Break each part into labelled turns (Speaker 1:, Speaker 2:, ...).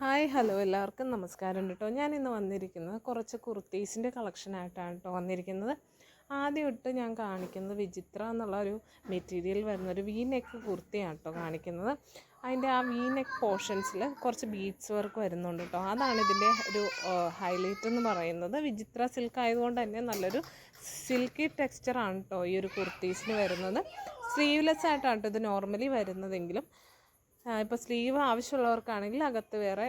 Speaker 1: Hi hello എല്ലാവർക്കും നമസ്കാരം കേട്ടോ. ഞാനിന്ന് വന്നിരിക്കുന്നത് കുറച്ച് കുർത്തീസിൻ്റെ കളക്ഷനായിട്ടാണ് കേട്ടോ വന്നിരിക്കുന്നത്. ആദ്യമായിട്ട് ഞാൻ കാണിക്കുന്നത് വിചിത്ര എന്നുള്ളൊരു മെറ്റീരിയൽ വരുന്നൊരു വി നെക്ക് കുർത്തിയാണ് കേട്ടോ കാണിക്കുന്നത്. അതിൻ്റെ ആ വി നെക്ക് പോർഷൻസിൽ കുറച്ച് ബീഡ്സ് വർക്ക് വരുന്നുണ്ട് കേട്ടോ. അതാണ് ഇതിൻ്റെ ഒരു ഹൈലൈറ്റ് എന്ന് പറയുന്നത്. വിചിത്ര സിൽക്ക് ആയതുകൊണ്ട് തന്നെ നല്ലൊരു സിൽക്കി ടെക്സ്ചറാണ് കേട്ടോ ഈ ഒരു കുർത്തീസിന് വരുന്നത്. സ്ലീവ്ലെസ് ആയിട്ടാണ് കേട്ടോ ഇത് നോർമലി വരുന്നതെങ്കിലും ഇപ്പോൾ സ്ലീവ് ആവശ്യമുള്ളവർക്കാണെങ്കിൽ അകത്ത് വേറെ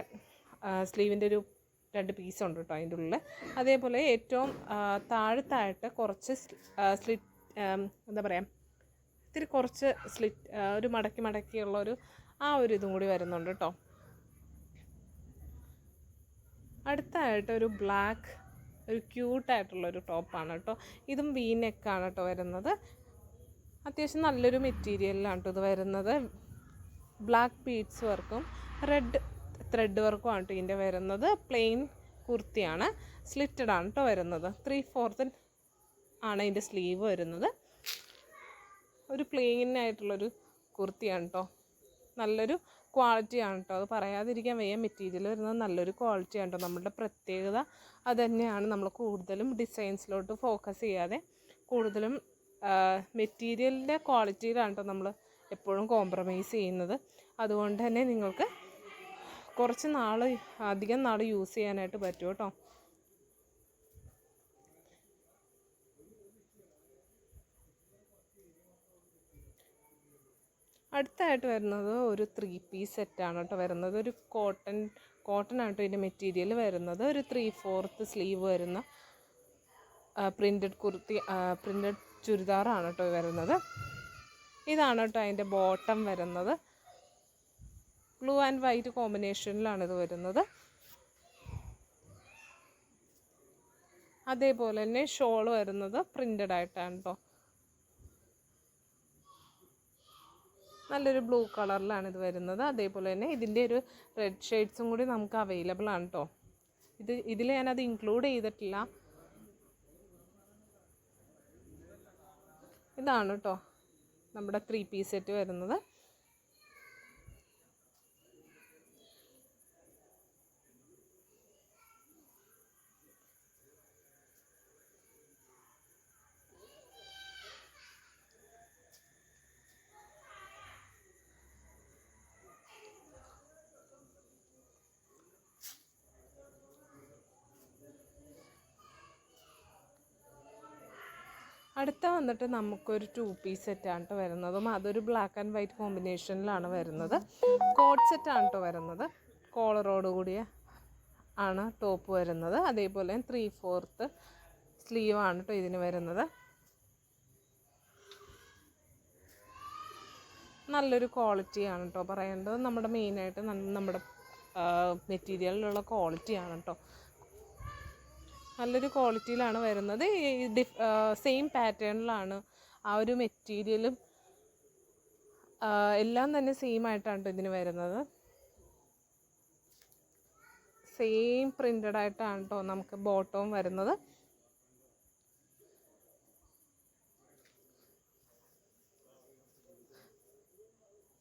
Speaker 1: സ്ലീവിൻ്റെ ഒരു 2 പീസ് ഉണ്ട് കേട്ടോ അതിൻ്റെ ഉള്ളിൽ. അതേപോലെ ഏറ്റവും താഴത്തായിട്ട് കുറച്ച് സ്ലിറ്റ് എന്താ പറയുക, ഇത്തിരി കുറച്ച് സ്ലിറ്റ് ഒരു മടക്കിയുള്ളൊരു ആ ഒരു ഇതും കൂടി വരുന്നുണ്ട് കേട്ടോ. അടുത്തായിട്ട് ഒരു ബ്ലാക്ക് ഒരു ക്യൂട്ടായിട്ടുള്ളൊരു ടോപ്പാണ് കേട്ടോ. ഇതും വി നെക്കാണ് കേട്ടോ വരുന്നത്. അത്യാവശ്യം നല്ലൊരു മെറ്റീരിയലിലാണ് കേട്ടോ ഇത് വരുന്നത്. ബ്ലാക്ക് ബീഡ്സ് വർക്കും റെഡ് ത്രെഡ് വർക്കും ആണ് കേട്ടോ ഇതിൻ്റെ വരുന്നത്. പ്ലെയിൻ കുർത്തിയാണ്, സ്ലിറ്റഡ് ആണ് കേട്ടോ വരുന്നത്. 3/4 ആണ് ഇതിൻ്റെ സ്ലീവ് വരുന്നത്. ഒരു പ്ലെയിൻ ആയിട്ടുള്ളൊരു കുർത്തിയാണ് കേട്ടോ. നല്ലൊരു ക്വാളിറ്റിയാണ് കേട്ടോ, അത് പറയാതിരിക്കാൻ വയ്യ. മെറ്റീരിയൽ വരുന്നത് നല്ലൊരു ക്വാളിറ്റിയാണ് കേട്ടോ. നമ്മളുടെ പ്രത്യേകത അത് തന്നെയാണ്. നമ്മൾ കൂടുതലും ഡിസൈൻസിലോട്ട് ഫോക്കസ് ചെയ്യാതെ കൂടുതലും മെറ്റീരിയലിൻ്റെ ക്വാളിറ്റിയിലാണ് കേട്ടോ നമ്മൾ എപ്പോഴും കോംപ്രമൈസ് ചെയ്യുന്നത്. അതുകൊണ്ട് തന്നെ നിങ്ങൾക്ക് കുറച്ച് അധികം നാൾ യൂസ് ചെയ്യാനായിട്ട് പറ്റും കേട്ടോ. അടുത്തായിട്ട് വരുന്നത് ഒരു 3 പീസ് സെറ്റാണ് കേട്ടോ വരുന്നത്. ഒരു കോട്ടൺ ആട്ടോ ഇതിൻ്റെ മെറ്റീരിയൽ വരുന്നത്. ഒരു 3/4 സ്ലീവ് വരുന്ന പ്രിൻറ്റഡ് ചുരിദാറാണ് കേട്ടോ വരുന്നത്. ഇതാണ് കേട്ടോ അതിൻ്റെ ബോട്ടം വരുന്നത്. ബ്ലൂ ആൻഡ് വൈറ്റ് കോമ്പിനേഷനിലാണ് ഇത് വരുന്നത്. അതേപോലെ തന്നെ ഷോൾ വരുന്നത് പ്രിൻ്റഡ് ആയിട്ടാണ് കേട്ടോ. നല്ലൊരു ബ്ലൂ കളറിലാണ് ഇത് വരുന്നത്. അതേപോലെ തന്നെ ഇതിൻ്റെ ഒരു റെഡ് ഷെയ്ഡ്സും കൂടി നമുക്ക് അവൈലബിൾ ആണ് കേട്ടോ. ഇതിൽ ഞാനത് ഇൻക്ലൂഡ് ചെയ്തിട്ടില്ല. ഇതാണ് കേട്ടോ നമ്മുടെ 3 പീസ് സെറ്റ് വരുന്നത്. അടുത്ത വന്നിട്ട് നമുക്കൊരു 2 പീസ് സെറ്റാണ് കേട്ടോ വരുന്നതും. അതൊരു ബ്ലാക്ക് ആൻഡ് വൈറ്റ് കോമ്പിനേഷനിലാണ് വരുന്നത്. കോട്ട് സെറ്റാണ് കേട്ടോ വരുന്നത്. കോളറോട് കൂടിയ ആണ് ടോപ്പ് വരുന്നത്. അതേപോലെ 3/4 സ്ലീവാണ് കേട്ടോ ഇതിന് വരുന്നത്. നല്ലൊരു ക്വാളിറ്റിയാണ് കേട്ടോ പറയേണ്ടത്. നമ്മുടെ മെയിനായിട്ട് നമ്മുടെ മെറ്റീരിയലിലുള്ള ക്വാളിറ്റിയാണ് കേട്ടോ. നല്ലൊരു ക്വാളിറ്റിയിലാണ് വരുന്നത്. സെയിം പാറ്റേണിലാണ് ആ ഒരു മെറ്റീരിയലും എല്ലാം തന്നെ സെയിം ആയിട്ടാണ് ഇതിന് വരുന്നത്. സെയിം പ്രിൻ്റഡ് ആയിട്ടാണ് കേട്ടോ നമുക്ക് ബോട്ടവും വരുന്നത്.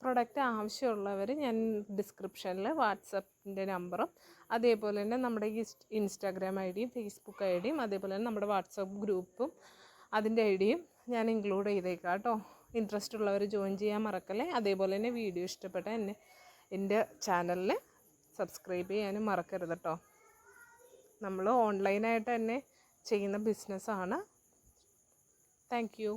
Speaker 1: പ്രൊഡക്റ്റ് ആവശ്യമുള്ളവർ ഞാൻ ഡിസ്ക്രിപ്ഷനിൽ വാട്സപ്പിൻ്റെ നമ്പറും അതേപോലെ തന്നെ നമ്മുടെ ഇൻസ്റ്റാഗ്രാം ഐ ഡിയും ഫേസ്ബുക്ക് ഐ ഡിയും അതേപോലെ തന്നെ നമ്മുടെ വാട്സപ്പ് ഗ്രൂപ്പും അതിൻ്റെ ഐ ഡിയും ഞാൻ ഇൻക്ലൂഡ് ചെയ്തേക്കാം കേട്ടോ. ഇൻട്രസ്റ്റ് ഉള്ളവർ ജോയിൻ ചെയ്യാൻ മറക്കല്ലേ. അതേപോലെ തന്നെ വീഡിയോ ഇഷ്ടപ്പെട്ട എൻ്റെ ചാനലിൽ സബ്സ്ക്രൈബ് ചെയ്യാനും മറക്കരുത് കേട്ടോ. നമ്മൾ ഓൺലൈനായിട്ട് തന്നെ ചെയ്യുന്ന ബിസിനസ്സാണ്. Thank you.